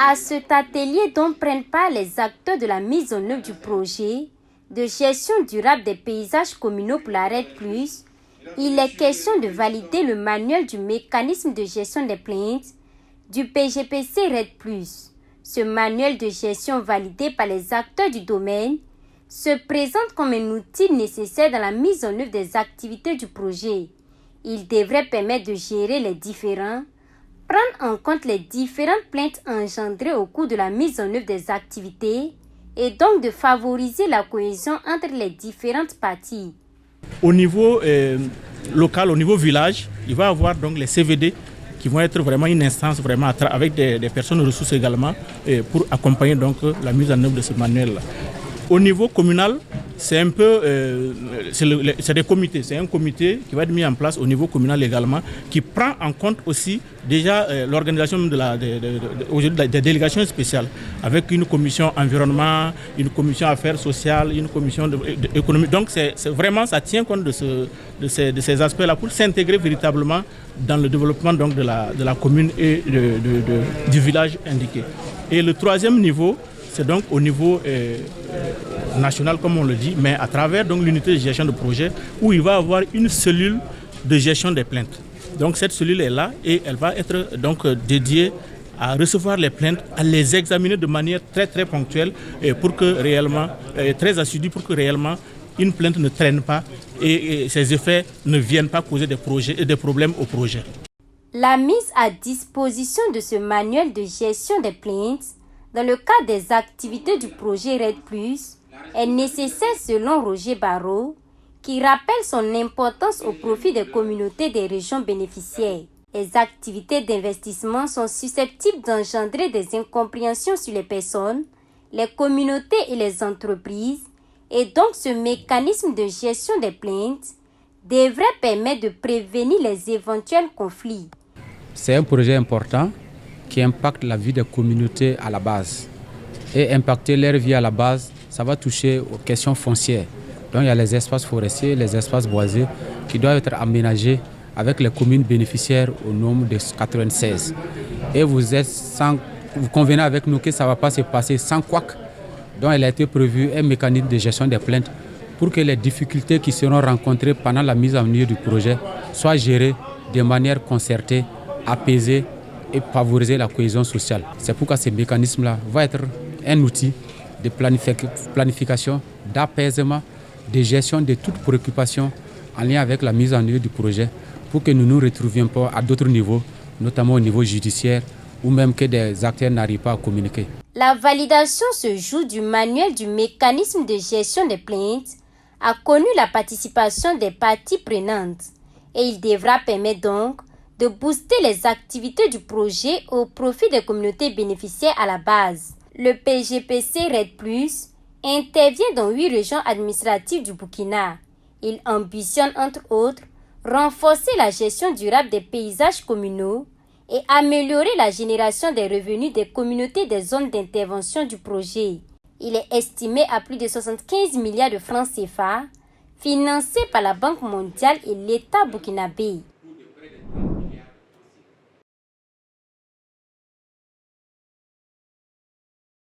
À cet atelier dont prennent part les acteurs de la mise en œuvre du projet de gestion durable des paysages communaux pour la RED+, il est question de valider le manuel du mécanisme de gestion des plaintes du PGPC RED+. Ce manuel de gestion validé par les acteurs du domaine se présente comme un outil nécessaire dans la mise en œuvre des activités du projet. Il devrait permettre de gérer les différends, prendre en compte les différentes plaintes engendrées au cours de la mise en œuvre des activités et donc de favoriser la cohésion entre les différentes parties. Au niveau local, au niveau village, il va y avoir donc les CVD qui vont être vraiment une instance vraiment avec des personnes ressources également pour accompagner donc la mise en œuvre de ce manuel-là. Au niveau communal, c'est un peu, c'est des comités. C'est un comité qui va être mis en place au niveau communal également, qui prend en compte aussi déjà l'organisation des délégations spéciales, avec une commission environnement, une commission affaires sociales, une commission économie. Donc c'est vraiment, ça tient compte de ces aspects-là pour s'intégrer véritablement dans le développement donc, de la commune et du village indiqué. Et le troisième niveau, c'est donc au niveau national, comme on le dit, mais à travers donc l'unité de gestion de projet, où il va y avoir une cellule de gestion des plaintes. Donc cette cellule est là et elle va être donc dédiée à recevoir les plaintes, à les examiner de manière très très ponctuelle et pour que réellement, très assidue pour que réellement une plainte ne traîne pas et ses effets ne viennent pas causer des problèmes au projet. La mise à disposition de ce manuel de gestion des plaintes dans le cadre des activités du projet RED+, est nécessaire selon Roger Barrault, qui rappelle son importance au profit des communautés des régions bénéficiaires. Les activités d'investissement sont susceptibles d'engendrer des incompréhensions sur les personnes, les communautés et les entreprises, et donc ce mécanisme de gestion des plaintes devrait permettre de prévenir les éventuels conflits. C'est un projet important qui impacte la vie des communautés à la base. Et impacter leur vie à la base, ça va toucher aux questions foncières. Donc il y a les espaces forestiers, les espaces boisés qui doivent être aménagés avec les communes bénéficiaires au nombre de 96. Et vous convenez avec nous que ça ne va pas se passer sans couac. Donc il a été prévu un mécanisme de gestion des plaintes pour que les difficultés qui seront rencontrées pendant la mise en œuvre du projet soient gérées de manière concertée, apaisée et favoriser la cohésion sociale. C'est pourquoi ce mécanisme-là va être un outil de planification, d'apaisement, de gestion de toutes préoccupations en lien avec la mise en œuvre du projet pour que nous ne nous retrouvions pas à d'autres niveaux, notamment au niveau judiciaire ou même que des acteurs n'arrivent pas à communiquer. La validation ce jour du manuel du mécanisme de gestion des plaintes a connu la participation des parties prenantes et il devra permettre donc de booster les activités du projet au profit des communautés bénéficiaires à la base. Le PGPC RED+, intervient dans 8 régions administratives du Burkina. Il ambitionne entre autres renforcer la gestion durable des paysages communaux et améliorer la génération des revenus des communautés des zones d'intervention du projet. Il est estimé à plus de 75 milliards de francs CFA, financé par la Banque mondiale et l'État burkinabé.